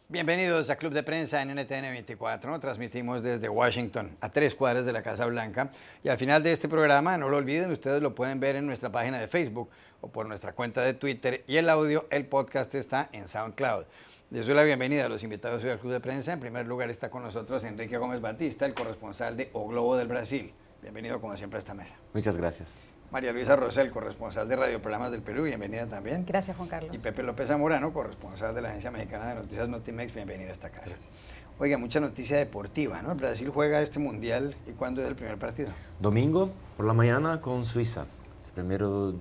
Bienvenidos a Club de Prensa en NTN 24, ¿no? Transmitimos desde Washington, a 3 cuadras de la Casa Blanca. Y al final de este programa, no lo olviden, ustedes lo pueden ver en nuestra página de Facebook o por nuestra cuenta de Twitter. Y el audio, el podcast está en SoundCloud. Les doy la bienvenida a los invitados hoy al Club de Prensa. En primer lugar está con nosotros Enrique Gómez Batista, el corresponsal de O Globo del Brasil. Bienvenido como siempre a esta mesa. Muchas gracias. María Luisa Rosell, corresponsal de Radioprogramas del Perú, bienvenida también. Gracias, Juan Carlos. Y Pepe López Zamorano, corresponsal de la Agencia Mexicana de Noticias Notimex, bienvenido a esta casa. Gracias. Oiga, mucha noticia deportiva, ¿no? El Brasil juega este mundial, ¿y cuándo es el primer partido? Domingo por la mañana con Suiza. Primero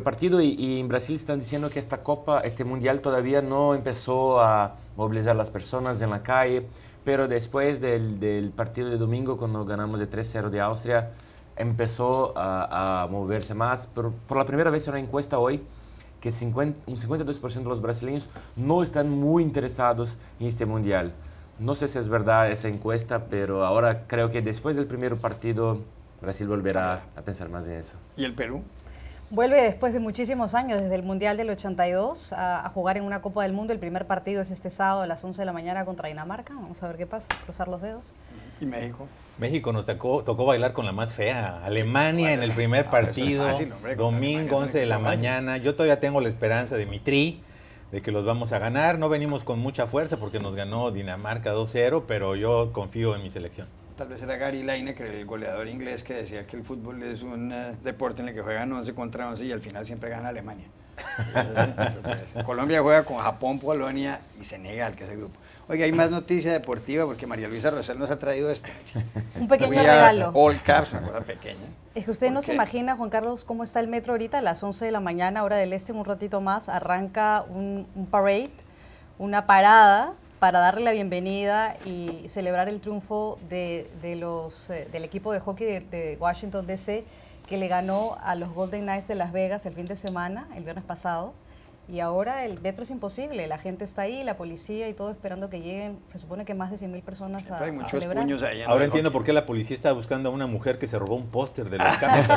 partido y en Brasil están diciendo que esta copa, este mundial todavía no empezó a movilizar a las personas en la calle, pero después del partido de domingo, cuando ganamos de 3-0 de Austria, empezó a moverse más. Pero por la primera vez en una encuesta hoy, que un 52% de los brasileños no están muy interesados en este mundial. No sé si es verdad esa encuesta, pero ahora creo que después del primer partido Brasil volverá a pensar más en eso. ¿Y el Perú? Vuelve después de muchísimos años, desde el Mundial del 82, a jugar en una Copa del Mundo. El primer partido es este sábado a las 11 de la mañana contra Dinamarca. Vamos a ver qué pasa, cruzar los dedos. ¿Y México? México nos tocó bailar con la más fea. Alemania bueno, en el primer partido, fácil, hombre, domingo 11 de la mañana. Yo todavía tengo la esperanza de mi tri, de que los vamos a ganar. No venimos con mucha fuerza porque nos ganó Dinamarca 2-0, pero yo confío en mi selección. Tal vez era Gary Lineker, el goleador inglés, que decía que el fútbol es un deporte en el que juegan 11 contra 11 y al final siempre gana Alemania. Colombia juega con Japón, Polonia y Senegal, que es el grupo. Oiga, hay más noticia deportiva porque María Luisa Rosell nos ha traído esto. Un pequeño regalo. All Caps, una cosa pequeña. Es que usted no se imagina, Juan Carlos, cómo está el metro ahorita a las 11 de la mañana, hora del este, en un ratito más, arranca un parade, una parada para darle la bienvenida y celebrar el triunfo del equipo de hockey de Washington, D.C., que le ganó a los Golden Knights de Las Vegas el fin de semana, el viernes pasado. Y ahora el metro es imposible, la gente está ahí, la policía y todo esperando que lleguen, se supone que más de 100,000 personas hay muchos celebrar. Puños ahí ahora entiendo por qué la policía está buscando a una mujer que se robó un póster de los Caps.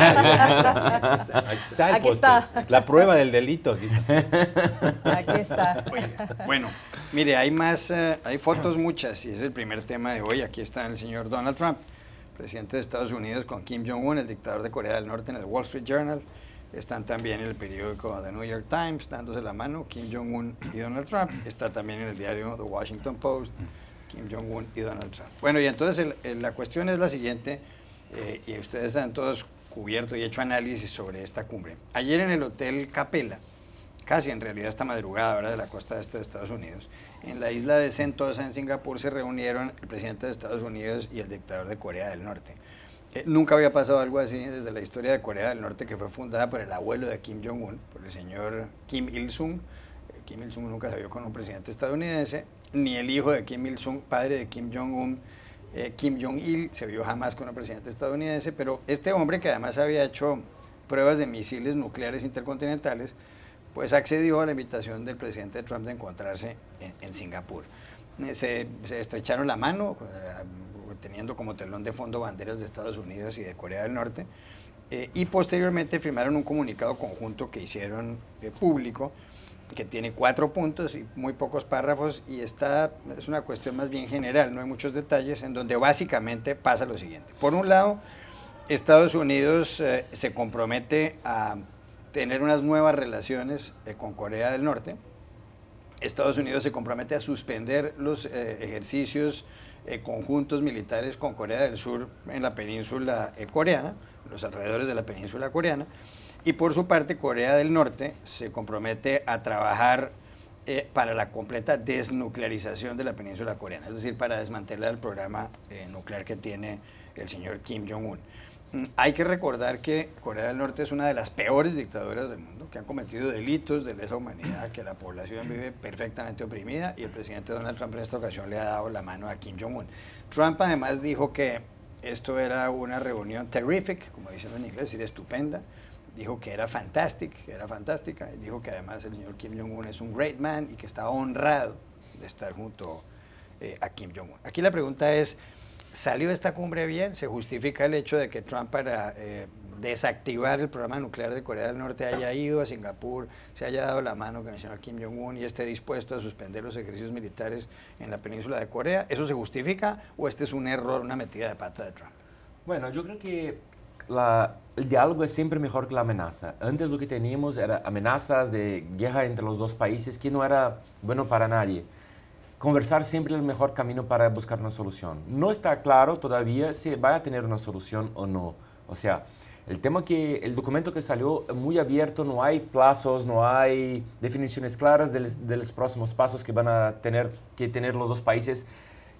Aquí está. La prueba del delito. Aquí está. Aquí está. Bueno, mire, hay fotos muchas y es el primer tema de hoy. Aquí está el señor Donald Trump, presidente de Estados Unidos, con Kim Jong-un, el dictador de Corea del Norte, en el Wall Street Journal. Están también en el periódico The New York Times, dándose la mano, Kim Jong-un y Donald Trump. Está también en el diario The Washington Post, Kim Jong-un y Donald Trump. Bueno, y entonces la cuestión es la siguiente, y ustedes están todos cubiertos y hecho análisis sobre esta cumbre. Ayer en el Hotel Capella, casi en realidad esta madrugada, ¿verdad?, de la costa este de Estados Unidos, en la isla de Sentosa, en Singapur, se reunieron el presidente de Estados Unidos y el dictador de Corea del Norte. Nunca había pasado algo así desde la historia de Corea del Norte, que fue fundada por el abuelo de Kim Jong-un, por el señor Kim Il-sung. Kim Il-sung nunca se vio con un presidente estadounidense, ni el hijo de Kim Il-sung, padre de Kim Jong-un, Kim Jong-il, se vio jamás con un presidente estadounidense, pero este hombre, que además había hecho pruebas de misiles nucleares intercontinentales, pues accedió a la invitación del presidente Trump de encontrarse en Singapur. Se estrecharon la mano, teniendo como telón de fondo banderas de Estados Unidos y de Corea del Norte, y posteriormente firmaron un comunicado conjunto que hicieron público, que tiene 4 puntos y muy pocos párrafos, y es una cuestión más bien general, no hay muchos detalles, en donde básicamente pasa lo siguiente. Por un lado, Estados Unidos se compromete a tener unas nuevas relaciones con Corea del Norte. Estados Unidos se compromete a suspender los ejercicios conjuntos militares con Corea del Sur en la península coreana, los alrededores de la península coreana, y por su parte Corea del Norte se compromete a trabajar para la completa desnuclearización de la península coreana, es decir, para desmantelar el programa nuclear que tiene el señor Kim Jong-un. Hay que recordar que Corea del Norte es una de las peores dictaduras del mundo, que han cometido delitos de lesa humanidad, que la población vive perfectamente oprimida, y el presidente Donald Trump en esta ocasión le ha dado la mano a Kim Jong-un. Trump además dijo que esto era una reunión terrific, como dicen en inglés, es decir, estupenda. Dijo que era fantástica, y dijo que además el señor Kim Jong-un es un great man y que estaba honrado de estar junto a Kim Jong-un. Aquí la pregunta es, ¿salió esta cumbre bien? ¿Se justifica el hecho de que Trump, para desactivar el programa nuclear de Corea del Norte haya ido a Singapur, se haya dado la mano con el señor Kim Jong-un y esté dispuesto a suspender los ejercicios militares en la península de Corea? ¿Eso se justifica o este es un error, una metida de pata de Trump? Bueno, yo creo que el diálogo es siempre mejor que la amenaza. Antes lo que teníamos era amenazas de guerra entre los dos países que no era bueno para nadie. Conversar siempre es el mejor camino para buscar una solución. No está claro todavía si va a tener una solución o no. O sea, el tema que el documento que salió es muy abierto, no hay plazos, no hay definiciones claras de los próximos pasos que van a tener que tener los dos países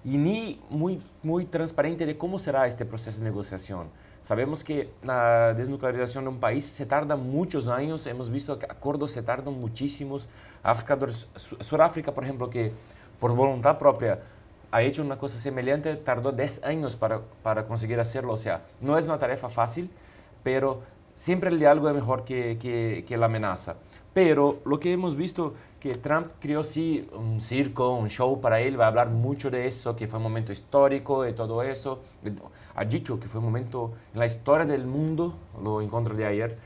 y ni muy transparente de cómo será este proceso de negociación. Sabemos que la desnuclearización de un país se tarda muchos años, hemos visto que acuerdos se tardan muchísimos. Sudáfrica, por ejemplo, que por voluntad propia ha hecho una cosa semejante, tardó 10 años para conseguir hacerlo. O sea, no es una tarea fácil, pero siempre el diálogo es mejor que la amenaza. Pero lo que hemos visto, que Trump creó sí un circo, un show para él, va a hablar mucho de eso, que fue un momento histórico y todo eso. Ha dicho que fue un momento en la historia del mundo, lo encontré de ayer,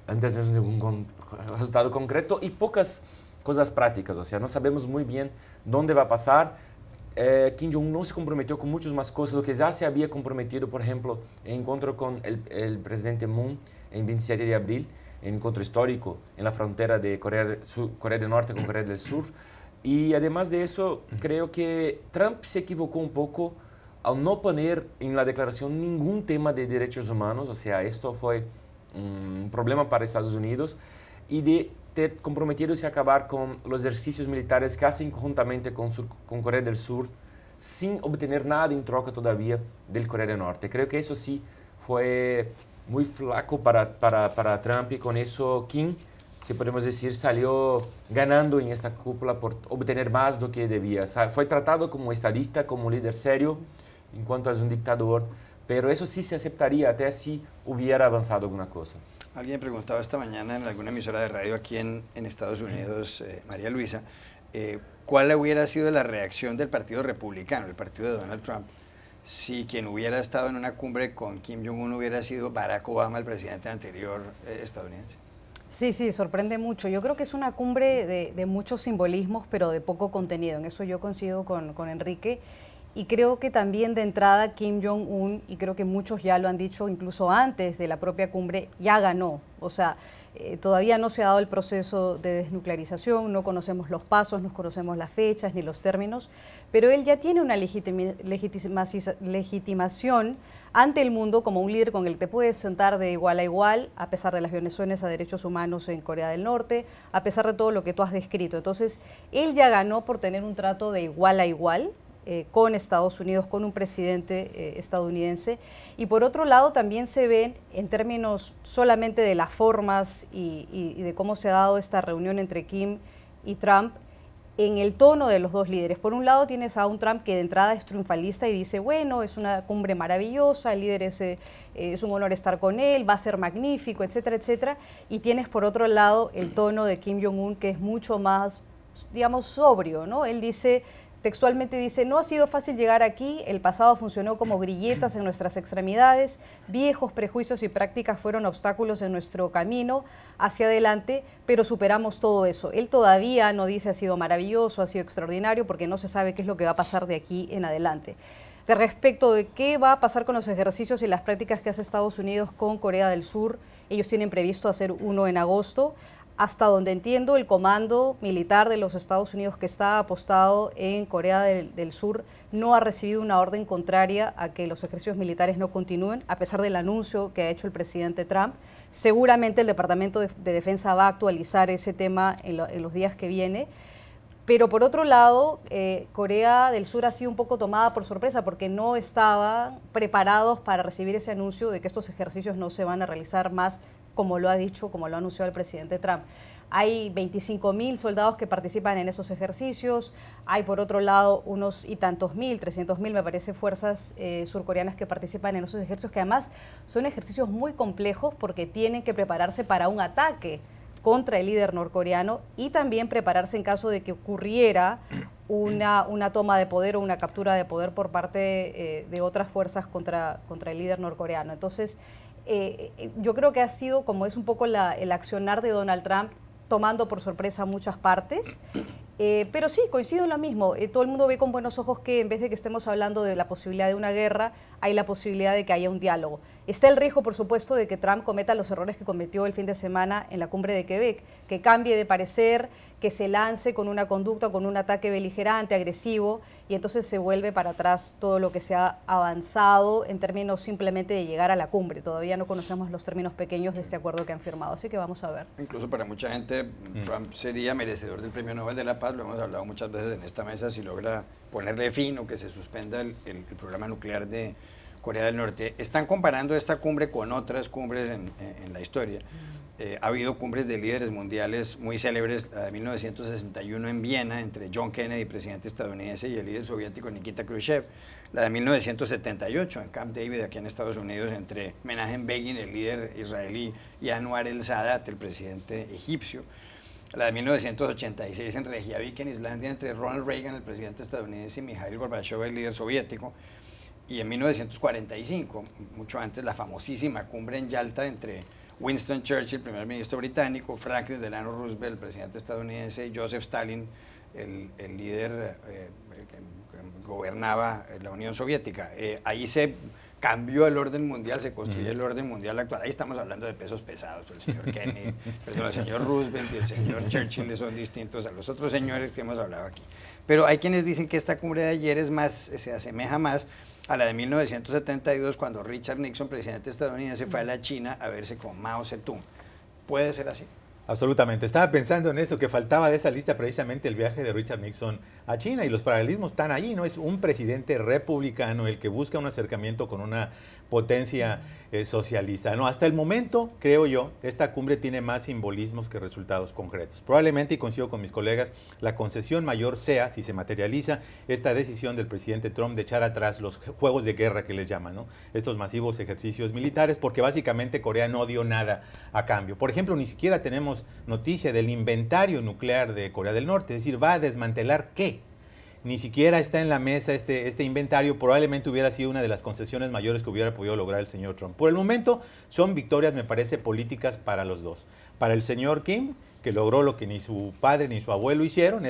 antes mismo de un resultado concreto y pocas cosas prácticas. O sea, no sabemos muy bien dónde va a pasar. Kim Jong-un no se comprometió con muchas más cosas, lo que ya se había comprometido, por ejemplo, en encuentro con el presidente Moon en 27 de abril, en encuentro histórico en la frontera de Corea del Norte con Corea del Sur. Y además de eso, creo que Trump se equivocó un poco al no poner en la declaración ningún tema de derechos humanos. O sea, esto fue un problema para Estados Unidos y de comprometidos a acabar con los ejercicios militares que hacen conjuntamente con Corea del Sur sin obtener nada en troca todavía del Corea del Norte. Creo que eso sí fue muy flaco para Trump y con eso Kim, si podemos decir, salió ganando en esta cúpula por obtener más de lo que debía. Fue tratado como estadista, como un líder serio, en cuanto a un dictador, pero eso sí se aceptaría até si hubiera avanzado alguna cosa. Alguien preguntaba esta mañana en alguna emisora de radio aquí en Estados Unidos, María Luisa, ¿cuál hubiera sido la reacción del Partido Republicano, el partido de Donald Trump, si quien hubiera estado en una cumbre con Kim Jong-un hubiera sido Barack Obama, el presidente anterior estadounidense? Sí, sí, sorprende mucho. Yo creo que es una cumbre de muchos simbolismos, pero de poco contenido. En eso yo coincido con Enrique. Y creo que también de entrada Kim Jong-un, y creo que muchos ya lo han dicho incluso antes de la propia cumbre, ya ganó. O sea, todavía no se ha dado el proceso de desnuclearización, no conocemos los pasos, no conocemos las fechas ni los términos, pero él ya tiene una legitimación ante el mundo como un líder con el que te puedes sentar de igual a igual, a pesar de las violaciones a derechos humanos en Corea del Norte, a pesar de todo lo que tú has descrito. Entonces, él ya ganó por tener un trato de igual a igual, con Estados Unidos, con un presidente estadounidense. Y por otro lado también se ven, en términos solamente de las formas y de cómo se ha dado esta reunión entre Kim y Trump, en el tono de los dos líderes. Por un lado tienes a un Trump que de entrada es triunfalista y dice, bueno, es una cumbre maravillosa, el líder es un honor estar con él, va a ser magnífico, etcétera, etcétera. Y tienes por otro lado el tono de Kim Jong-un, que es mucho más, digamos, sobrio, ¿no? Él dice... Textualmente dice, no ha sido fácil llegar aquí, el pasado funcionó como grilletas en nuestras extremidades, viejos prejuicios y prácticas fueron obstáculos en nuestro camino hacia adelante, pero superamos todo eso. Él todavía no dice ha sido maravilloso, ha sido extraordinario, porque no se sabe qué es lo que va a pasar de aquí en adelante. De respecto de qué va a pasar con los ejercicios y las prácticas que hace Estados Unidos con Corea del Sur, ellos tienen previsto hacer uno en agosto. Hasta donde entiendo, el comando militar de los Estados Unidos que está apostado en Corea del Sur no ha recibido una orden contraria a que los ejercicios militares no continúen, a pesar del anuncio que ha hecho el presidente Trump. Seguramente el Departamento de Defensa va a actualizar ese tema en los días que viene. Pero por otro lado, Corea del Sur ha sido un poco tomada por sorpresa porque no estaban preparados para recibir ese anuncio de que estos ejercicios no se van a realizar más, como lo ha dicho, como lo ha anunciado el presidente Trump. Hay 25.000 soldados que participan en esos ejercicios, hay por otro lado unos y tantos mil, 300.000 me parece, fuerzas surcoreanas que participan en esos ejercicios, que además son ejercicios muy complejos porque tienen que prepararse para un ataque contra el líder norcoreano y también prepararse en caso de que ocurriera una toma de poder o una captura de poder por parte de otras fuerzas contra el líder norcoreano. Entonces, yo creo que ha sido, como es un poco el accionar de Donald Trump, tomando por sorpresa muchas partes. Pero sí, coincido en lo mismo. Todo el mundo ve con buenos ojos que en vez de que estemos hablando de la posibilidad de una guerra, hay la posibilidad de que haya un diálogo. Está el riesgo, por supuesto, de que Trump cometa los errores que cometió el fin de semana en la cumbre de Quebec, que cambie de parecer, que se lance con una conducta, con un ataque beligerante, agresivo, y entonces se vuelve para atrás todo lo que se ha avanzado en términos simplemente de llegar a la cumbre. Todavía no conocemos los términos pequeños de este acuerdo que han firmado, así que vamos a ver. Incluso para mucha gente, Trump sería merecedor del Premio Nobel de la Paz, lo hemos hablado muchas veces en esta mesa, si logra ponerle fin o que se suspenda el programa nuclear de Corea del Norte. Están comparando esta cumbre con otras cumbres en la historia. Ha habido cumbres de líderes mundiales muy célebres, la de 1961 en Viena, entre John Kennedy, presidente estadounidense, y el líder soviético Nikita Khrushchev, la de 1978 en Camp David, aquí en Estados Unidos, entre Menachem Begin, el líder israelí, y Anwar el-Sadat, el presidente egipcio, la de 1986 en Reykjavik, en Islandia, entre Ronald Reagan, el presidente estadounidense, y Mikhail Gorbachev, el líder soviético, y en 1945, mucho antes, la famosísima cumbre en Yalta entre Winston Churchill, primer ministro británico, Franklin Delano Roosevelt, el presidente estadounidense, y Joseph Stalin, el líder que gobernaba la Unión Soviética. Ahí se cambió el orden mundial, se construyó el orden mundial actual. Ahí estamos hablando de pesos pesados, el señor Kennedy, el señor Roosevelt y el señor Churchill son distintos a los otros señores que hemos hablado aquí. Pero hay quienes dicen que esta cumbre de ayer se asemeja más a la de 1972, cuando Richard Nixon, presidente estadounidense, fue a la China a verse con Mao Zedong. ¿Puede ser así? Absolutamente. Estaba pensando en eso, que faltaba de esa lista precisamente el viaje de Richard Nixon a China, y los paralelismos están allí, ¿no? Es un presidente republicano el que busca un acercamiento con una potencia socialista, ¿no? Hasta el momento, creo yo, esta cumbre tiene más simbolismos que resultados concretos. Probablemente, y coincido con mis colegas, la concesión mayor sea, si se materializa, esta decisión del presidente Trump de echar atrás los juegos de guerra que les llaman, ¿no? Estos masivos ejercicios militares, porque básicamente Corea no dio nada a cambio. Por ejemplo, ni siquiera tenemos noticia del inventario nuclear de Corea del Norte, es decir, ¿va a desmantelar qué? Ni siquiera está en la mesa este inventario. Probablemente hubiera sido una de las concesiones mayores que hubiera podido lograr el señor Trump. Por el momento son victorias, me parece, políticas para los dos. Para el señor Kim, que logró lo que ni su padre ni su abuelo hicieron,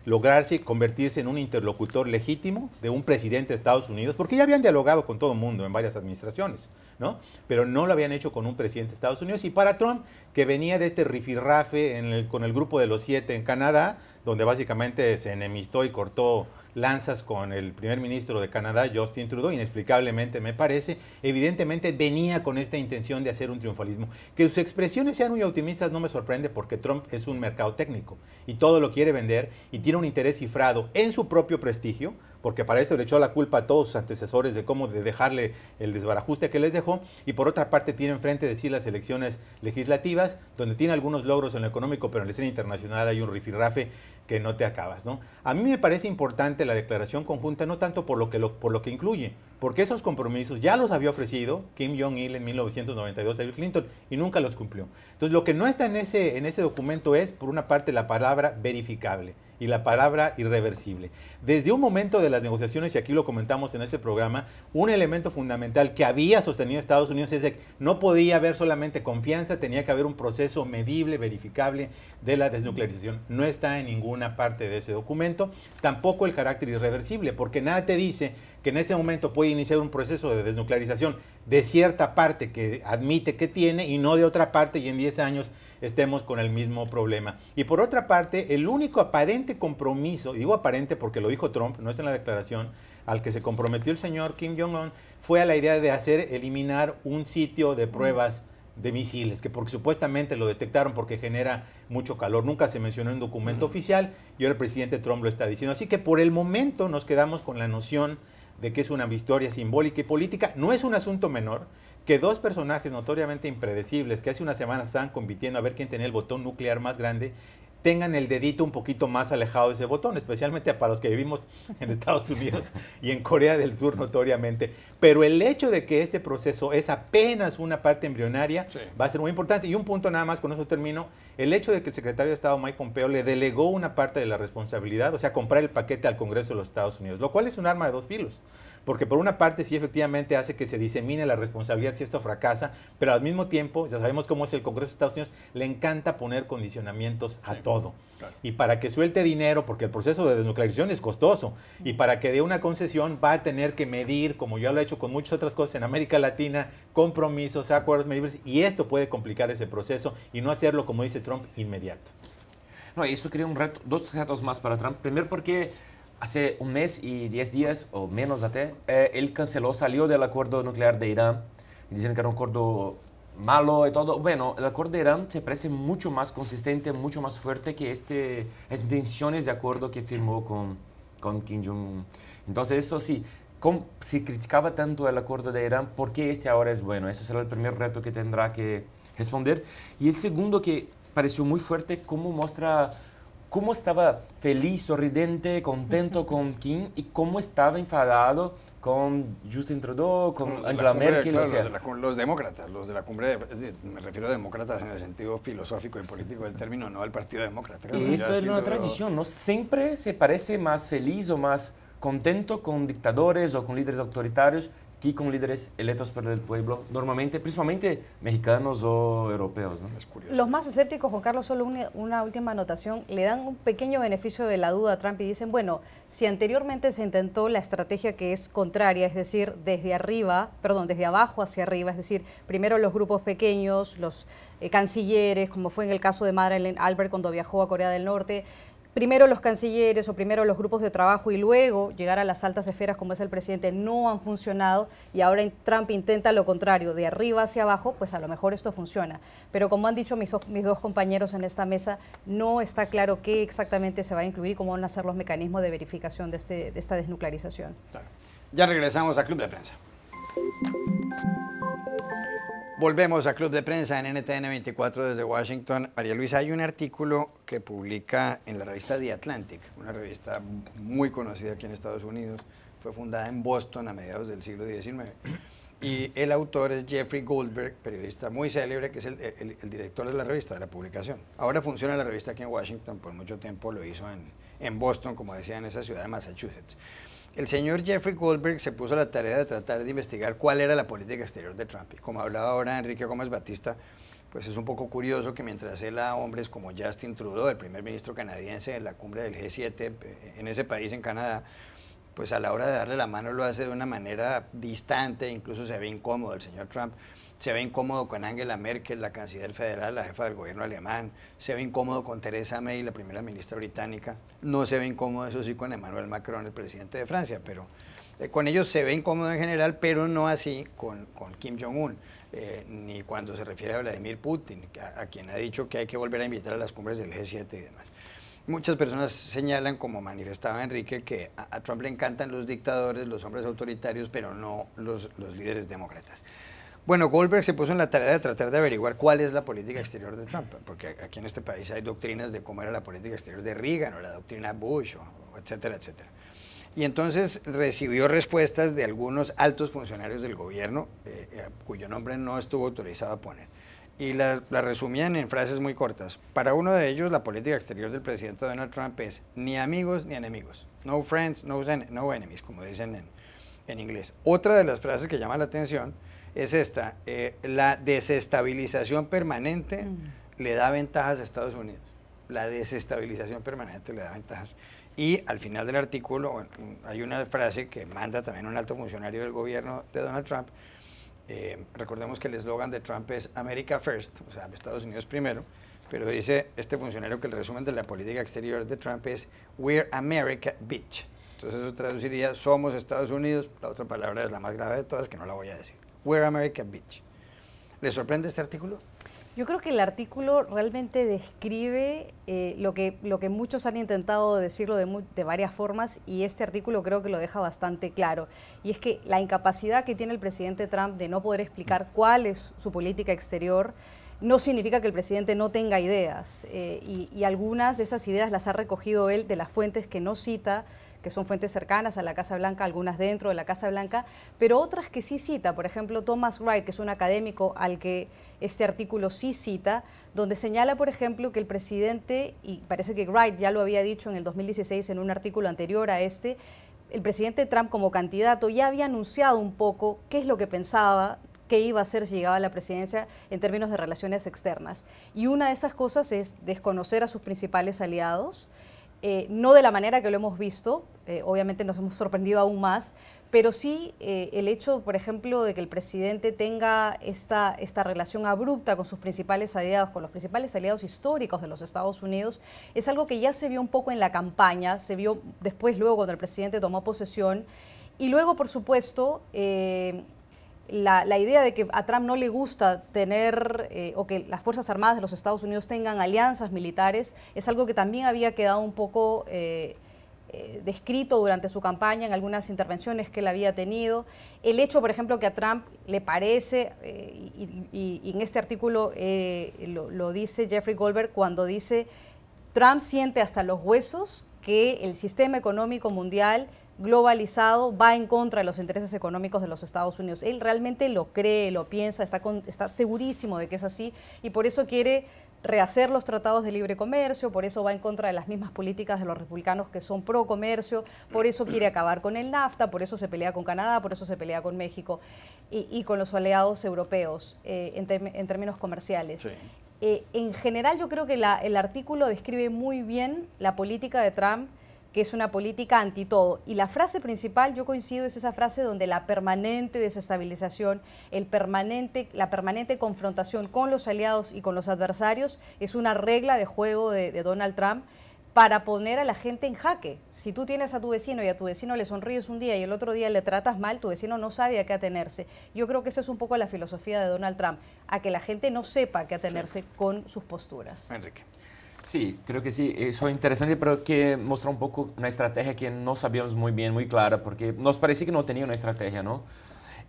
lograrse y convertirse en un interlocutor legítimo de un presidente de Estados Unidos, porque ya habían dialogado con todo el mundo en varias administraciones, ¿no? Pero no lo habían hecho con un presidente de Estados Unidos. Y para Trump, que venía de este rifirrafe con el grupo de los 7 en Canadá, donde básicamente se enemistó y cortó lanzas con el primer ministro de Canadá, Justin Trudeau, inexplicablemente me parece, evidentemente venía con esta intención de hacer un triunfalismo. Que sus expresiones sean muy optimistas no me sorprende, porque Trump es un mercado técnico y todo lo quiere vender y tiene un interés cifrado en su propio prestigio, porque para esto le echó la culpa a todos sus antecesores de cómo de dejarle el desbarajuste que les dejó, y por otra parte tiene enfrente de sí las elecciones legislativas, donde tiene algunos logros en lo económico, pero en la escena internacional hay un rifirrafe que no te acabas, ¿no? A mí me parece importante la declaración conjunta, no tanto por lo que incluye, porque esos compromisos ya los había ofrecido Kim Jong-il en 1992 a Bill Clinton y nunca los cumplió. Entonces, lo que no está en ese documento es, por una parte, la palabra verificable y la palabra irreversible. Desde un momento de las negociaciones, y aquí lo comentamos en este programa, un elemento fundamental que había sostenido Estados Unidos es de que no podía haber solamente confianza, tenía que haber un proceso medible, verificable de la desnuclearización. No está en ninguna parte de ese documento, tampoco el carácter irreversible, porque nada te dice que en este momento puede iniciar un proceso de desnuclearización de cierta parte que admite que tiene y no de otra parte, y en 10 años estemos con el mismo problema. Y por otra parte, el único aparente compromiso, digo aparente porque lo dijo Trump, no está en la declaración, al que se comprometió el señor Kim Jong-un, fue a la idea de eliminar un sitio de pruebas de misiles, que porque supuestamente lo detectaron porque genera mucho calor. Nunca se mencionó en un documento oficial, y ahora el presidente Trump lo está diciendo. Así que por el momento nos quedamos con la noción de que es una victoria simbólica y política. No es un asunto menor que dos personajes notoriamente impredecibles, que hace unas semanas estaban compitiendo a ver quién tenía el botón nuclear más grande, tengan el dedito un poquito más alejado de ese botón, especialmente para los que vivimos en Estados Unidos y en Corea del Sur notoriamente. Pero el hecho de que este proceso es apenas una parte embrionaria, sí, va a ser muy importante. Y un punto nada más, con eso termino, el hecho de que el secretario de Estado Mike Pompeo le delegó una parte de la responsabilidad, o sea, comprar el paquete al Congreso de los Estados Unidos, lo cual es un arma de dos filos. porque por una parte sí efectivamente hace que se disemine la responsabilidad si esto fracasa, pero al mismo tiempo, ya sabemos cómo es el Congreso de Estados Unidos, le encanta poner condicionamientos a todo. Claro. Y para que suelte dinero, porque el proceso de desnuclearización es costoso, y para que dé una concesión va a tener que medir, como ya lo ha hecho con muchas otras cosas en América Latina, compromisos, acuerdos medibles, y esto puede complicar ese proceso y no hacerlo, como dice Trump, inmediato. No, y eso crea un reto, dos retos más para Trump. Primero porque hace un mes y 10 días, o menos él salió del acuerdo nuclear de Irán, y dicen que era un acuerdo malo y todo. Bueno, el acuerdo de Irán se parece mucho más consistente, mucho más fuerte que estas intenciones de acuerdo que firmó con Kim Jong-un. Entonces, eso sí, si criticaba tanto el acuerdo de Irán, ¿por qué este ahora es bueno? Ese será el primer reto que tendrá que responder. Y el segundo, que pareció muy fuerte, cómo muestra cómo estaba feliz, sorridente, contento con Kim y cómo estaba enfadado con Justin Trudeau, con Angela Merkel. Claro, o sea, los demócratas, los de la cumbre, me refiero a demócratas en el sentido filosófico y político del término, no al Partido Demócrata. Y esto es una tradición, ¿no? Siempre se parece más feliz o más contento con dictadores o con líderes autoritarios que con líderes electos por el pueblo, normalmente, principalmente mexicanos o europeos, ¿no? Es curioso. Los más escépticos, Juan Carlos, solo una última anotación, le dan un pequeño beneficio de la duda a Trump y dicen, bueno, si anteriormente se intentó la estrategia que es contraria, es decir, desde abajo hacia arriba, es decir, primero los grupos pequeños, los cancilleres, como fue en el caso de Madeleine Albright cuando viajó a Corea del Norte, primero los cancilleres o primero los grupos de trabajo y luego llegar a las altas esferas como es el presidente no han funcionado y ahora Trump intenta lo contrario, de arriba hacia abajo, pues a lo mejor esto funciona. Pero como han dicho mis dos compañeros en esta mesa, no está claro qué exactamente se va a incluir y cómo van a ser los mecanismos de verificación de esta desnuclearización. Claro. Ya regresamos a Club de Prensa. Volvemos a Club de Prensa en NTN 24 desde Washington. María Luisa, hay un artículo que publica en la revista The Atlantic, una revista muy conocida aquí en Estados Unidos. Fue fundada en Boston a mediados del siglo XIX. Y el autor es Jeffrey Goldberg, periodista muy célebre, que es el director de la revista, de la publicación. Ahora funciona la revista aquí en Washington, por mucho tiempo lo hizo en Boston, como decía, en esa ciudad de Massachusetts. El señor Jeffrey Goldberg se puso a la tarea de tratar de investigar cuál era la política exterior de Trump. Y como hablaba ahora Enrique Gómez Batista, pues es un poco curioso que mientras él a hombres como Justin Trudeau, el primer ministro canadiense en la cumbre del G7 en ese país, en Canadá, pues a la hora de darle la mano lo hace de una manera distante, incluso se ve incómodo el señor Trump. Se ve incómodo con Angela Merkel, la canciller federal, la jefa del gobierno alemán. Se ve incómodo con Theresa May, la primera ministra británica. No se ve incómodo, eso sí, con Emmanuel Macron, el presidente de Francia. Pero con ellos se ve incómodo en general, pero no así con Kim Jong-un, ni cuando se refiere a Vladimir Putin, a quien ha dicho que hay que volver a invitar a las cumbres del G7 y demás. Muchas personas señalan, como manifestaba Enrique, que a Trump le encantan los dictadores, los hombres autoritarios, pero no los líderes demócratas. Bueno, Goldberg se puso en la tarea de tratar de averiguar cuál es la política exterior de Trump, porque aquí en este país hay doctrinas de cómo era la política exterior de Reagan o la doctrina Bush, o etcétera, etcétera. Y entonces recibió respuestas de algunos altos funcionarios del gobierno, cuyo nombre no estuvo autorizado a poner. Y la resumían en frases muy cortas. Para uno de ellos, la política exterior del presidente Donald Trump es ni amigos ni enemigos. No friends, no enemies, como dicen en inglés. Otra de las frases que llama la atención es esta: la desestabilización permanente le da ventajas a Estados Unidos. La desestabilización permanente le da ventajas. Y al final del artículo, bueno, hay una frase que manda también un alto funcionario del gobierno de Donald Trump. Recordemos que el eslogan de Trump es America First, o sea, Estados Unidos primero, pero dice este funcionario que el resumen de la política exterior de Trump es We're America, bitch. Entonces eso traduciría somos Estados Unidos, la otra palabra es la más grave de todas, que no la voy a decir. We're America, bitch. ¿Les sorprende este artículo? Yo creo que el artículo realmente describe lo que muchos han intentado decirlo de varias formas, y este artículo creo que lo deja bastante claro. Y es que la incapacidad que tiene el presidente Trump de no poder explicar cuál es su política exterior no significa que el presidente no tenga ideas. Y algunas de esas ideas las ha recogido él de las fuentes que no cita, que son fuentes cercanas a la Casa Blanca, algunas dentro de la Casa Blanca, pero otras que sí cita. Por ejemplo, Thomas Wright, que es un académico al que este artículo sí cita, donde señala, por ejemplo, que el presidente, y parece que Wright ya lo había dicho en el 2016 en un artículo anterior a este, el presidente Trump como candidato ya había anunciado un poco qué es lo que pensaba que iba a hacer si llegaba a la presidencia en términos de relaciones externas. Y una de esas cosas es desconocer a sus principales aliados, no de la manera que lo hemos visto, obviamente nos hemos sorprendido aún más, pero sí el hecho, por ejemplo, de que el presidente tenga esta relación abrupta con sus principales aliados, con los principales aliados históricos de los Estados Unidos, es algo que ya se vio un poco en la campaña, se vio después, luego, cuando el presidente tomó posesión, y luego, por supuesto, la idea de que a Trump no le gusta tener o que las Fuerzas Armadas de los Estados Unidos tengan alianzas militares es algo que también había quedado un poco descrito durante su campaña en algunas intervenciones que él había tenido. El hecho, por ejemplo, que a Trump le parece, y en este artículo lo dice Jeffrey Goldberg, cuando dice Trump siente hasta los huesos que el sistema económico mundial globalizado va en contra de los intereses económicos de los Estados Unidos. Él realmente lo cree, lo piensa, está segurísimo de que es así y por eso quiere rehacer los tratados de libre comercio, por eso va en contra de las mismas políticas de los republicanos que son pro comercio, por eso quiere acabar con el NAFTA, por eso se pelea con Canadá, por eso se pelea con México y con los aliados europeos en términos comerciales. Sí. En general yo creo que el artículo describe muy bien la política de Trump, que es una política anti todo. Y la frase principal, yo coincido, es esa frase donde la permanente desestabilización, la permanente confrontación con los aliados y con los adversarios es una regla de juego de Donald Trump para poner a la gente en jaque. Si tú tienes a tu vecino y a tu vecino le sonríes un día y el otro día le tratas mal, tu vecino no sabe a qué atenerse. Yo creo que eso es un poco la filosofía de Donald Trump, a que la gente no sepa a qué atenerse con sus posturas. Enrique. Sí, creo que sí. Eso es interesante, pero que mostró un poco una estrategia que no sabíamos muy bien, muy clara, porque nos parecía que no tenía una estrategia, ¿no?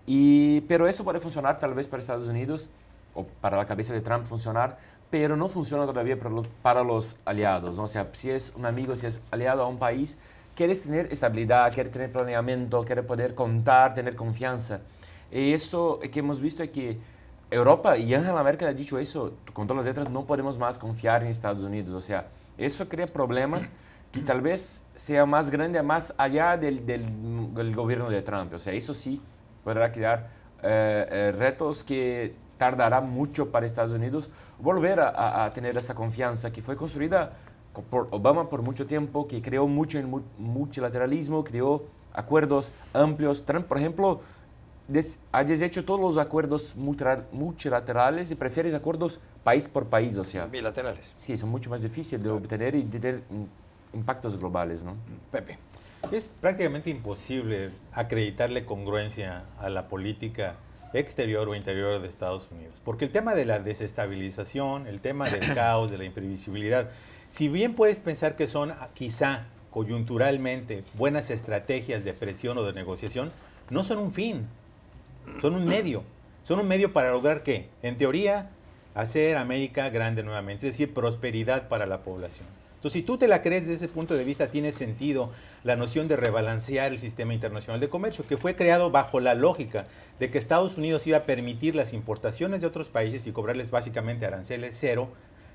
Pero eso puede funcionar tal vez para Estados Unidos, o para la cabeza de Trump funcionar, pero no funciona todavía para los aliados, ¿no? O sea, si es un amigo, si es aliado a un país, quieres tener estabilidad, quieres tener planeamiento, quieres poder contar, tener confianza. Y eso que hemos visto es que Europa y Angela Merkel ha dicho eso, con todas las letras, no podemos más confiar en Estados Unidos. O sea, eso crea problemas que tal vez sea más grande, más allá del gobierno de Trump. O sea, eso sí podrá crear retos que tardará mucho para Estados Unidos volver a tener esa confianza que fue construida por Obama por mucho tiempo, que creó mucho en multilateralismo, creó acuerdos amplios. Trump, por ejemplo, ha deshecho todos los acuerdos multilaterales y prefieres acuerdos país por país, o sea. Bilaterales. Sí, son mucho más difíciles de obtener y de tener impactos globales, ¿no? Pepe. Es prácticamente imposible acreditarle congruencia a la política exterior o interior de Estados Unidos, porque el tema de la desestabilización, el tema del caos, de la imprevisibilidad, si bien puedes pensar que son quizá coyunturalmente buenas estrategias de presión o de negociación, no son un fin. Son un medio. Son un medio para lograr ¿qué? En teoría, hacer América grande nuevamente, es decir, prosperidad para la población. Entonces, si tú te la crees desde ese punto de vista, tiene sentido la noción de rebalancear el sistema internacional de comercio, que fue creado bajo la lógica de que Estados Unidos iba a permitir las importaciones de otros países y cobrarles básicamente aranceles cero,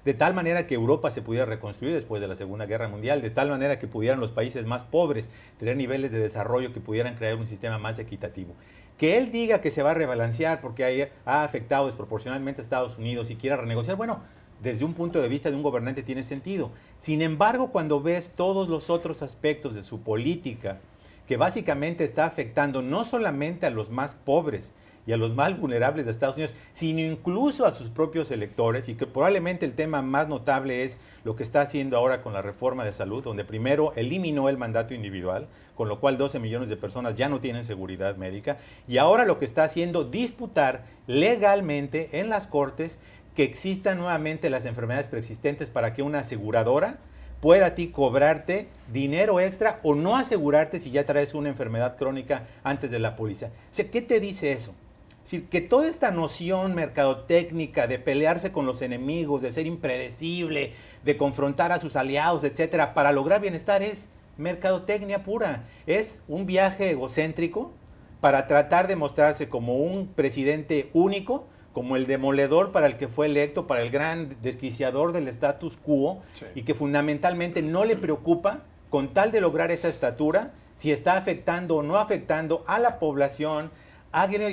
de tal manera que Europa se pudiera reconstruir después de la Segunda Guerra Mundial, de tal manera que pudieran los países más pobres tener niveles de desarrollo que pudieran crear un sistema más equitativo. Que él diga que se va a rebalancear porque ha afectado desproporcionalmente a Estados Unidos y quiera renegociar, bueno, desde un punto de vista de un gobernante tiene sentido. Sin embargo, cuando ves todos los otros aspectos de su política, que básicamente está afectando no solamente a los más pobres y a los más vulnerables de Estados Unidos, sino incluso a sus propios electores, y que probablemente el tema más notable es lo que está haciendo ahora con la reforma de salud, donde primero eliminó el mandato individual, con lo cual 12 millones de personas ya no tienen seguridad médica, y ahora lo que está haciendo, disputar legalmente en las cortes que existan nuevamente las enfermedades preexistentes para que una aseguradora pueda a ti cobrarte dinero extra o no asegurarte si ya traes una enfermedad crónica antes de la póliza. O sea, ¿qué te dice eso? Es decir, que toda esta noción mercadotécnica de pelearse con los enemigos, de ser impredecible, de confrontar a sus aliados, etcétera, para lograr bienestar es mercadotecnia pura. Es un viaje egocéntrico para tratar de mostrarse como un presidente único, como el demoledor para el que fue electo, para el gran desquiciador del status quo, sí, y que fundamentalmente no le preocupa, con tal de lograr esa estatura, si está afectando o no afectando a la población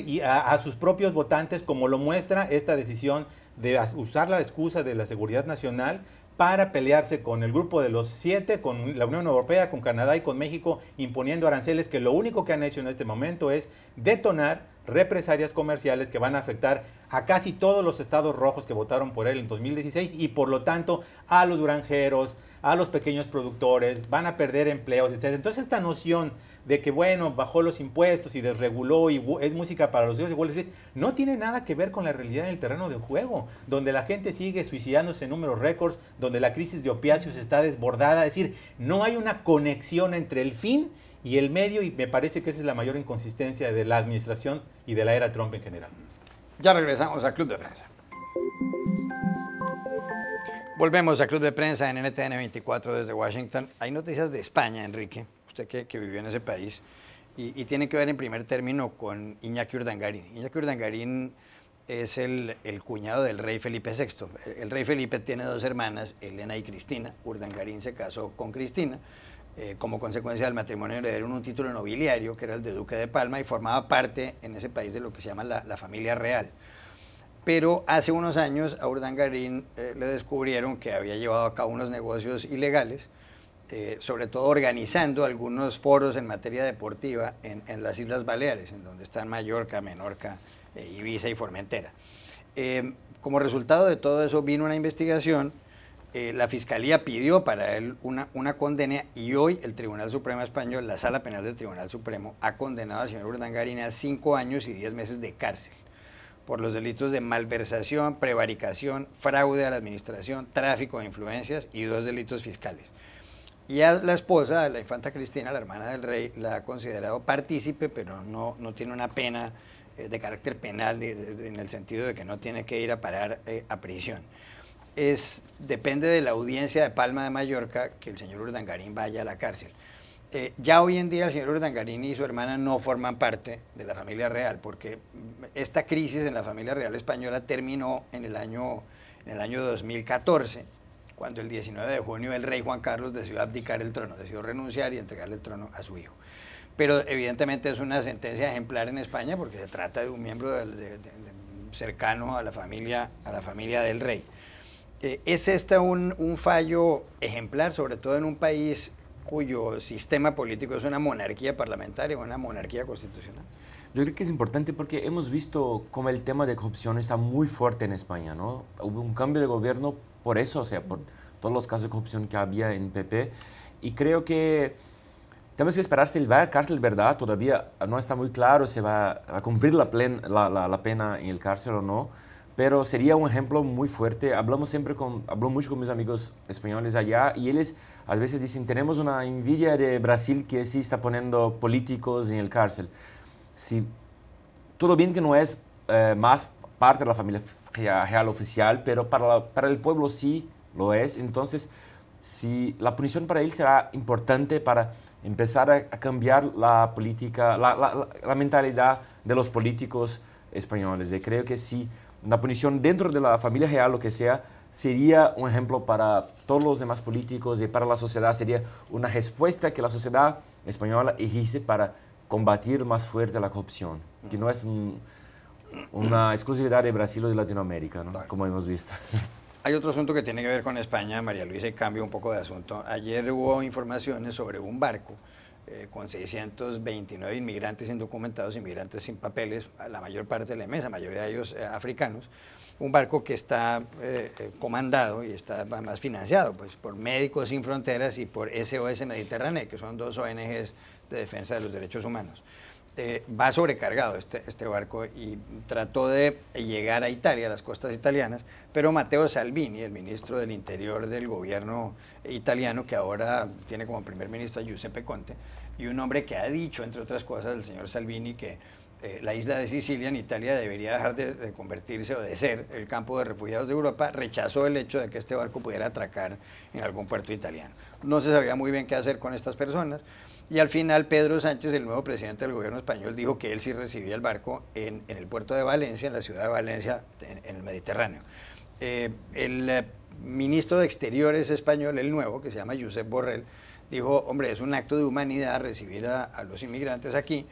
y a sus propios votantes, como lo muestra esta decisión de usar la excusa de la seguridad nacional para pelearse con el grupo de los 7, con la Unión Europea, con Canadá y con México, imponiendo aranceles que lo único que han hecho en este momento es detonar represalias comerciales que van a afectar a casi todos los estados rojos que votaron por él en 2016 y por lo tanto a los granjeros, a los pequeños productores, van a perder empleos, etc. Entonces esta noción de que, bueno, bajó los impuestos y desreguló y es música para los hijos de Wall Street, no tiene nada que ver con la realidad en el terreno de juego, donde la gente sigue suicidándose en números récords, donde la crisis de opiáceos está desbordada. Es decir, no hay una conexión entre el fin y el medio, y me parece que esa es la mayor inconsistencia de la administración y de la era Trump en general. Ya regresamos a Club de Prensa. Volvemos a Club de Prensa en NTN 24 desde Washington. Hay noticias de España, Enrique, usted que vivió en ese país, y tiene que ver en primer término con Iñaki Urdangarín. Iñaki Urdangarín es el cuñado del rey Felipe VI. El rey Felipe tiene 2 hermanas, Elena y Cristina. Urdangarín se casó con Cristina. Como consecuencia del matrimonio le dieron un título nobiliario, que era el de Duque de Palma, y formaba parte en ese país de lo que se llama la familia real. Pero hace unos años a Urdangarín le descubrieron que había llevado a cabo unos negocios ilegales, sobre todo organizando algunos foros en materia deportiva en las Islas Baleares, en donde están Mallorca, Menorca, Ibiza y Formentera. Como resultado de todo eso vino una investigación. La Fiscalía pidió para él una condena, y hoy el Tribunal Supremo Español, la Sala Penal del Tribunal Supremo, ha condenado al señor Urdangarín a 5 años y 10 meses de cárcel por los delitos de malversación, prevaricación, fraude a la administración, tráfico de influencias y 2 delitos fiscales. Y a la esposa, la infanta Cristina, la hermana del rey, la ha considerado partícipe, pero no tiene una pena de carácter penal en el sentido de que no tiene que ir a parar a prisión. Depende de la audiencia de Palma de Mallorca que el señor Urdangarín vaya a la cárcel. Ya hoy en día el señor Urdangarín y su hermana no forman parte de la familia real, porque esta crisis en la familia real española terminó en el año 2014, cuando el 19 de junio el rey Juan Carlos decidió abdicar el trono, decidió renunciar y entregarle el trono a su hijo. Pero evidentemente es una sentencia ejemplar en España porque se trata de un miembro cercano a la familia del rey. ¿Es este un fallo ejemplar, sobre todo en un país cuyo sistema político es una monarquía parlamentaria o una monarquía constitucional? Yo creo que es importante porque hemos visto cómo el tema de corrupción está muy fuerte en España, ¿no? Hubo un cambio de gobierno por eso, o sea, por todos los casos de corrupción que había en PP, y creo que tenemos que esperar si él va a la cárcel, ¿verdad? Todavía no está muy claro si va a cumplir la pena en el cárcel o no, pero sería un ejemplo muy fuerte. Hablo mucho con mis amigos españoles allá, y ellos a veces dicen, tenemos una envidia de Brasil que sí está poniendo políticos en el cárcel. Sí, todo bien que no es más parte de la familia real oficial, pero para el pueblo sí lo es. Entonces, si la punición para él será importante para empezar a cambiar la política, la mentalidad de los políticos españoles. Y creo que sí, una punición dentro de la familia real, lo que sea, sería un ejemplo para todos los demás políticos y para la sociedad. Sería una respuesta que la sociedad española ejerce para combatir más fuerte la corrupción, que no es una exclusividad de Brasil o de Latinoamérica, ¿no? Vale. Como hemos visto. Hay otro asunto que tiene que ver con España, María Luisa, y cambio un poco de asunto. Ayer hubo informaciones sobre un barco con 629 inmigrantes indocumentados, inmigrantes sin papeles, la mayor parte de la inmensa mayoría de ellos africanos. Un barco que está comandado y está más financiado pues, por Médicos Sin Fronteras y por SOS Mediterráneo, que son 2 ONGs de defensa de los derechos humanos. Va sobrecargado este barco y trató de llegar a Italia, a las costas italianas, pero Matteo Salvini, el ministro del Interior del gobierno italiano, que ahora tiene como primer ministro a Giuseppe Conte, y un hombre que ha dicho, entre otras cosas, el señor Salvini, que la isla de Sicilia en Italia debería dejar de convertirse o de ser el campo de refugiados de Europa, rechazó el hecho de que este barco pudiera atracar en algún puerto italiano. No se sabía muy bien qué hacer con estas personas, y al final Pedro Sánchez, el nuevo presidente del gobierno español, dijo que él sí recibía el barco en el puerto de Valencia, en la ciudad de Valencia, en el Mediterráneo. El ministro de Exteriores español, el nuevo, que se llama Josep Borrell, dijo, hombre, es un acto de humanidad recibir a los inmigrantes aquí,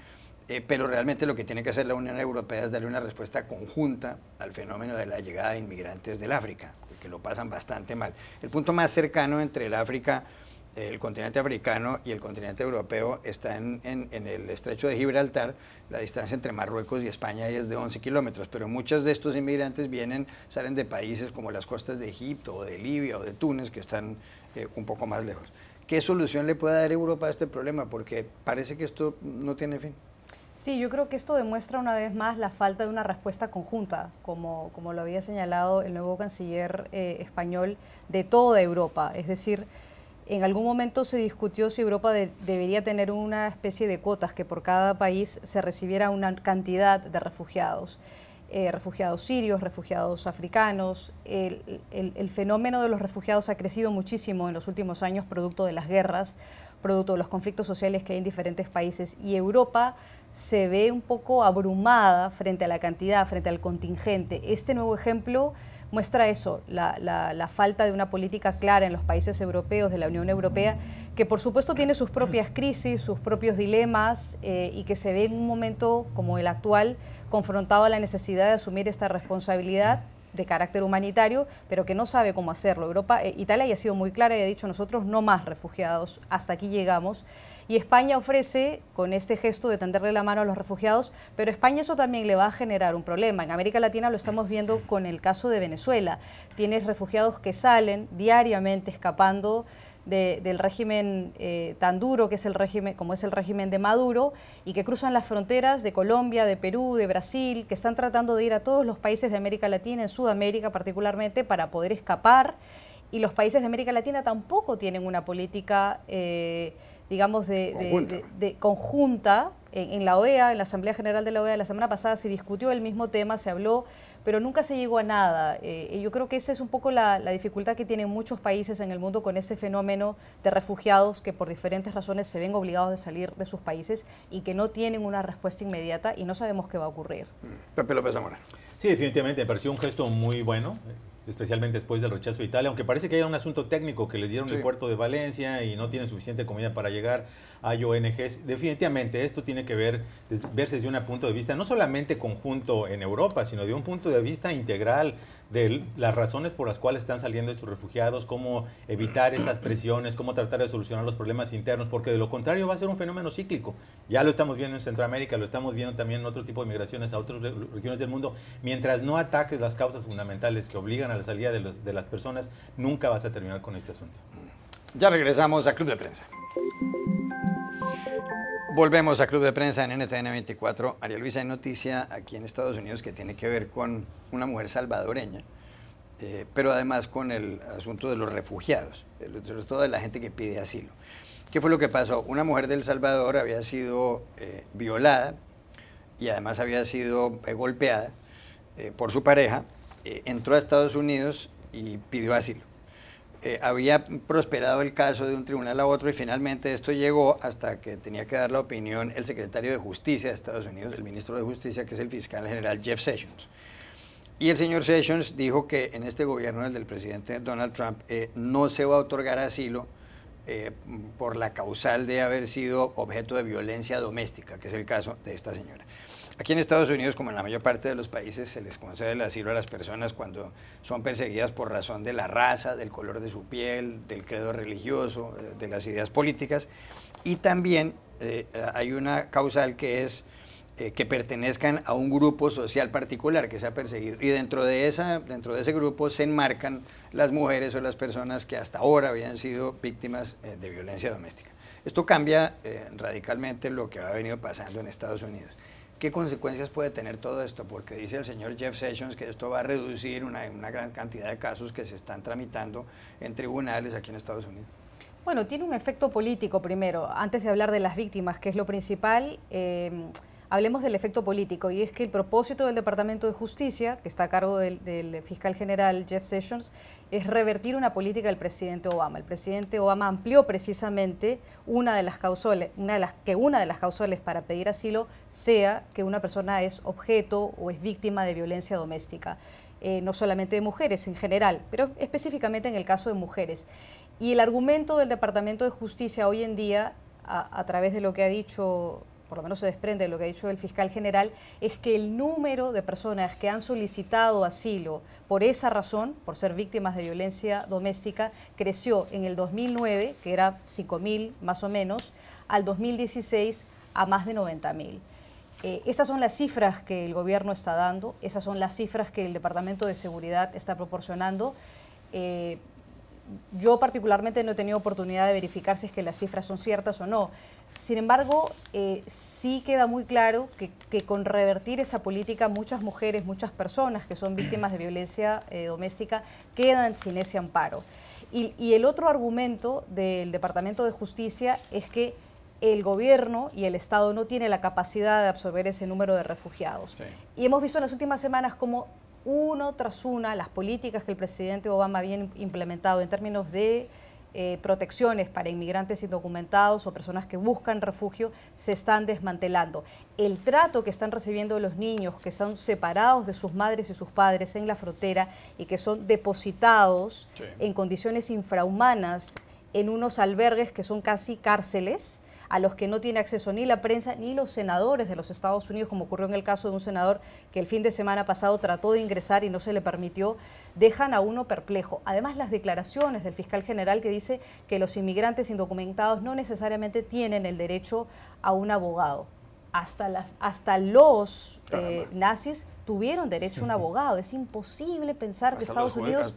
pero realmente lo que tiene que hacer la Unión Europea es darle una respuesta conjunta al fenómeno de la llegada de inmigrantes del África, que lo pasan bastante mal. El punto más cercano entre el África, el continente africano y el continente europeo está en el estrecho de Gibraltar. La distancia entre Marruecos y España es de 11 kilómetros, pero muchos de estos inmigrantes salen de países como las costas de Egipto o de Libia o de Túnez, que están un poco más lejos. ¿Qué solución le puede dar Europa a este problema? Porque parece que esto no tiene fin. Sí, yo creo que esto demuestra una vez más la falta de una respuesta conjunta, como lo había señalado el nuevo canciller español, de toda Europa. Es decir, en algún momento se discutió si Europa debería tener una especie de cuotas, que por cada país se recibiera una cantidad de refugiados. Refugiados sirios, refugiados africanos. El fenómeno de los refugiados ha crecido muchísimo en los últimos años, producto de las guerras, producto de los conflictos sociales que hay en diferentes países, y Europa se ve un poco abrumada frente a la cantidad, frente al contingente. Este nuevo ejemplo muestra eso, la falta de una política clara en los países europeos, de la Unión Europea, que por supuesto tiene sus propias crisis, sus propios dilemas, y que se ve en un momento como el actual confrontado a la necesidad de asumir esta responsabilidad de carácter humanitario, pero que no sabe cómo hacerlo. Italia ya ha sido muy clara y ha dicho, nosotros no más refugiados, hasta aquí llegamos. Y España ofrece, con este gesto de tenderle la mano a los refugiados, pero España eso también le va a generar un problema. En América Latina lo estamos viendo con el caso de Venezuela. Tienes refugiados que salen diariamente escapando del régimen tan duro que es el régimen, como es el régimen de Maduro, y que cruzan las fronteras de Colombia, de Perú, de Brasil, que están tratando de ir a todos los países de América Latina, en Sudamérica particularmente, para poder escapar. Y los países de América Latina tampoco tienen una política digamos, conjunta. En la OEA, en la Asamblea General de la OEA, la semana pasada se discutió el mismo tema, se habló, pero nunca se llegó a nada. Yo creo que esa es un poco la dificultad que tienen muchos países en el mundo con ese fenómeno de refugiados que por diferentes razones se ven obligados de salir de sus países y que no tienen una respuesta inmediata y no sabemos qué va a ocurrir. Pepe López Zamora. Sí, definitivamente me pareció un gesto muy bueno, especialmente después del rechazo de Italia, aunque parece que hay un asunto técnico que les dieron el puerto de Valencia y no tienen suficiente comida para llegar. Hay ONGs. Definitivamente esto tiene que verse desde un punto de vista no solamente conjunto en Europa, sino de un punto de vista integral de las razones por las cuales están saliendo estos refugiados, cómo evitar estas presiones, cómo tratar de solucionar los problemas internos, porque de lo contrario va a ser un fenómeno cíclico. Ya lo estamos viendo en Centroamérica, lo estamos viendo también en otro tipo de migraciones a otras regiones del mundo. Mientras no ataques las causas fundamentales que obligan a la salida de las personas, nunca vas a terminar con este asunto. Ya regresamos a Club de Prensa. Volvemos a Club de Prensa en NTN 24. María Luisa, hay noticia aquí en Estados Unidos que tiene que ver con una mujer salvadoreña, pero además con el asunto de los refugiados, sobre todo de la gente que pide asilo. ¿Qué fue lo que pasó? Una mujer de El Salvador había sido violada y además había sido golpeada por su pareja, entró a Estados Unidos y pidió asilo. Había prosperado el caso de un tribunal a otro y finalmente esto llegó hasta que tenía que dar la opinión el secretario de Justicia de Estados Unidos, el ministro de Justicia, que es el fiscal general Jeff Sessions. Y el señor Sessions dijo que en este gobierno, el del presidente Donald Trump, no se va a otorgar asilo por la causal de haber sido objeto de violencia doméstica, que es el caso de esta señora. Aquí en Estados Unidos, como en la mayor parte de los países, se les concede el asilo a las personas cuando son perseguidas por razón de la raza, del color de su piel, del credo religioso, de las ideas políticas. Y también hay una causal que es que pertenezcan a un grupo social particular que se ha perseguido. Y dentro de ese grupo se enmarcan las mujeres o las personas que hasta ahora habían sido víctimas de violencia doméstica. Esto cambia radicalmente lo que ha venido pasando en Estados Unidos. ¿Qué consecuencias puede tener todo esto? Porque dice el señor Jeff Sessions que esto va a reducir una gran cantidad de casos que se están tramitando en tribunales aquí en Estados Unidos. Bueno, tiene un efecto político primero. Antes de hablar de las víctimas, que es lo principal, hablemos del efecto político, y es que el propósito del Departamento de Justicia, que está a cargo del fiscal general Jeff Sessions, es revertir una política del presidente Obama. El presidente Obama amplió precisamente una de las causales para pedir asilo sea que una persona es objeto o es víctima de violencia doméstica, no solamente de mujeres en general, pero específicamente en el caso de mujeres. Y el argumento del Departamento de Justicia hoy en día, a través de lo que ha dicho, por lo menos se desprende de lo que ha dicho el fiscal general, es que el número de personas que han solicitado asilo por esa razón, por ser víctimas de violencia doméstica, creció en el 2009, que era 5.000 más o menos, al 2016 a más de 90.000. Esas son las cifras que el gobierno está dando, esas son las cifras que el Departamento de Seguridad está proporcionando. Yo particularmente no he tenido oportunidad de verificar si es que las cifras son ciertas o no. Sin embargo, sí queda muy claro que con revertir esa política muchas mujeres, muchas personas que son víctimas de violencia doméstica quedan sin ese amparo. Y el otro argumento del Departamento de Justicia es que el gobierno y el Estado no tiene la capacidad de absorber ese número de refugiados. Sí. Y hemos visto en las últimas semanas cómo uno tras una las políticas que el presidente Obama había implementado en términos de protecciones para inmigrantes indocumentados o personas que buscan refugio se están desmantelando. El trato que están recibiendo los niños que están separados de sus madres y sus padres en la frontera y que son depositados en condiciones infrahumanas en unos albergues que son casi cárceles, a los que no tiene acceso ni la prensa ni los senadores de los Estados Unidos, como ocurrió en el caso de un senador que el fin de semana pasado trató de ingresar y no se le permitió, dejan a uno perplejo. Además, las declaraciones del fiscal general que dice que los inmigrantes indocumentados no necesariamente tienen el derecho a un abogado. Hasta los nazis tuvieron derecho a un abogado. Es imposible pensar que Estados Unidos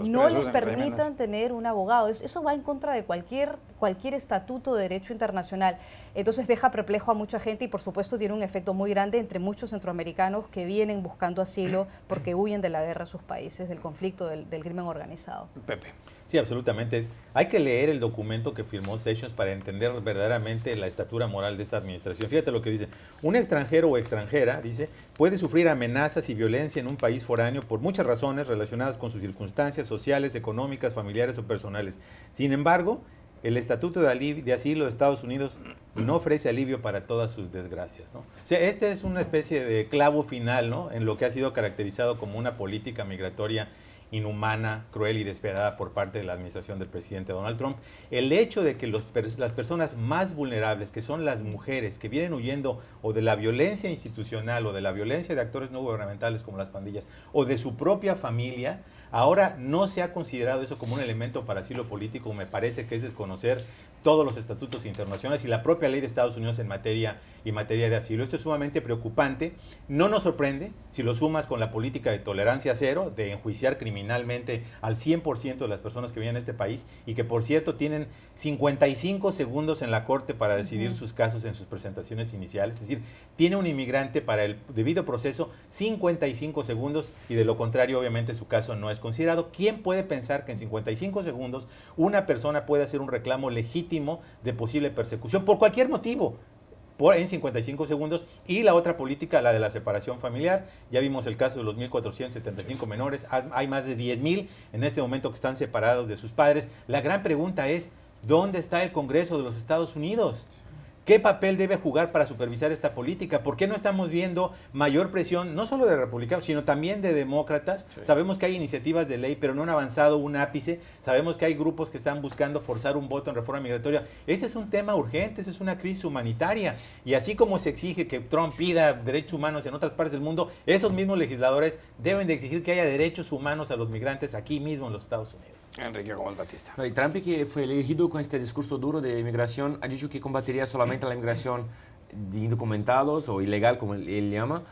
no les permitan tener un abogado. Eso va en contra de cualquier estatuto de derecho internacional. Entonces deja perplejo a mucha gente y por supuesto tiene un efecto muy grande entre muchos centroamericanos que vienen buscando asilo porque huyen de la guerra a sus países, del conflicto, del crimen organizado. Pepe. Sí, absolutamente. Hay que leer el documento que firmó Sessions para entender verdaderamente la estatura moral de esta administración. Fíjate lo que dice. Un extranjero o extranjera, dice, puede sufrir amenazas y violencia en un país foráneo por muchas razones relacionadas con sus circunstancias sociales, económicas, familiares o personales. Sin embargo, el Estatuto de Asilo de Estados Unidos no ofrece alivio para todas sus desgracias, ¿no? O sea, este es una especie de clavo final, ¿no?, en lo que ha sido caracterizado como una política migratoria inhumana, cruel y despiadada por parte de la administración del presidente Donald Trump. El hecho de que las personas más vulnerables, que son las mujeres, que vienen huyendo o de la violencia institucional o de la violencia de actores no gubernamentales como las pandillas o de su propia familia, ahora no se ha considerado eso como un elemento para asilo político, me parece que es desconocer todos los estatutos internacionales y la propia ley de Estados Unidos en materia de asilo. Esto es sumamente preocupante. No nos sorprende si lo sumas con la política de tolerancia cero, de enjuiciar criminalmente al 100% de las personas que viven en este país y que, por cierto, tienen 55 segundos en la corte para decidir sus casos en sus presentaciones iniciales. Es decir, tiene un inmigrante para el debido proceso 55 segundos y de lo contrario, obviamente, su caso no es considerado. ¿Quién puede pensar que en 55 segundos una persona puede hacer un reclamo legítimo de posible persecución por cualquier motivo en 55 segundos? Y la otra política, la de la separación familiar, ya vimos el caso de los 1.475 menores, hay más de 10.000 en este momento que están separados de sus padres. La gran pregunta es, ¿dónde está el Congreso de los Estados Unidos? ¿Qué papel debe jugar para supervisar esta política? ¿Por qué no estamos viendo mayor presión, no solo de republicanos, sino también de demócratas? Sí. Sabemos que hay iniciativas de ley, pero no han avanzado un ápice. Sabemos que hay grupos que están buscando forzar un voto en reforma migratoria. Este es un tema urgente, esta es una crisis humanitaria. Y así como se exige que Trump pida derechos humanos en otras partes del mundo, esos mismos legisladores deben de exigir que haya derechos humanos a los migrantes aquí mismo en los Estados Unidos. Enrique Gómez Batista. No, y Trump, que fue elegido con este discurso duro de inmigración, ha dicho que combatería solamente la inmigración de indocumentados o ilegal, como él llama,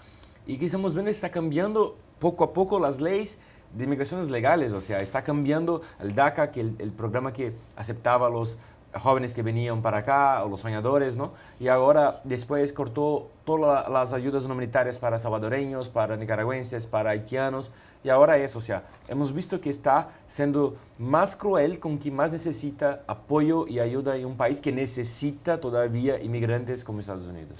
y que estamos viendo está cambiando poco a poco las leyes de inmigraciones legales, o sea, está cambiando el DACA, que el programa que aceptaba a los jóvenes que venían para acá, o los soñadores, ¿no? Y ahora después cortó todas las ayudas humanitarias para salvadoreños, para nicaragüenses, para haitianos, y ahora eso, o sea, hemos visto que está siendo más cruel con quien más necesita apoyo y ayuda en un país que necesita todavía inmigrantes como Estados Unidos.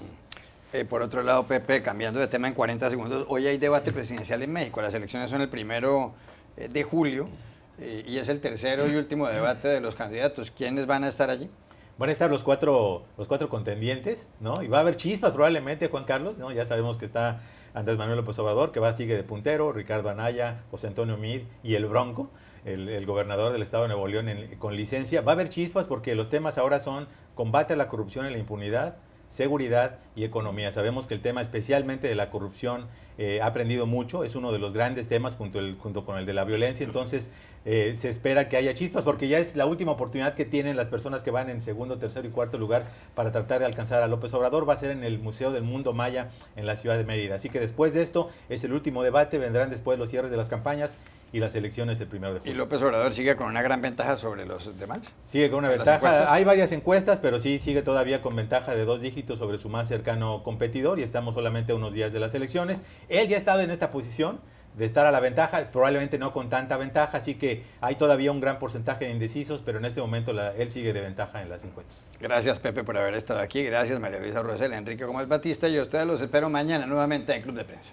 Por otro lado, Pepe, cambiando de tema en 40 segundos, hoy hay debate presidencial en México, las elecciones son el 1 de julio, y es el tercero y último debate de los candidatos. ¿Quiénes van a estar allí? Van a estar los cuatro contendientes, ¿no? Y va a haber chispas probablemente, Juan Carlos, ¿no? Ya sabemos que está Andrés Manuel López Obrador, que sigue de puntero, Ricardo Anaya, José Antonio Meade y el Bronco. el gobernador del estado de Nuevo León con licencia. Va a haber chispas porque los temas ahora son combate a la corrupción y la impunidad, seguridad y economía. Sabemos que el tema especialmente de la corrupción ha aprendido mucho, es uno de los grandes temas junto con el de la violencia, entonces se espera que haya chispas porque ya es la última oportunidad que tienen las personas que van en segundo, tercero y cuarto lugar para tratar de alcanzar a López Obrador. Va a ser en el Museo del Mundo Maya en la ciudad de Mérida. Así que después de esto es el último debate, vendrán después los cierres de las campañas y las elecciones el 1 de julio. ¿Y López Obrador sigue con una gran ventaja sobre los demás? Sigue con una ventaja. Hay varias encuestas, pero sí sigue todavía con ventaja de 2 dígitos sobre su más cercano competidor y estamos solamente a unos días de las elecciones. Él ya ha estado en esta posición de estar a la ventaja, probablemente no con tanta ventaja, así que hay todavía un gran porcentaje de indecisos, pero en este momento él sigue de ventaja en las encuestas. Gracias, Pepe, por haber estado aquí. Gracias, María Luisa Rosel, Enrique Gómez Batista. Y a ustedes los espero mañana nuevamente en Club de Prensa.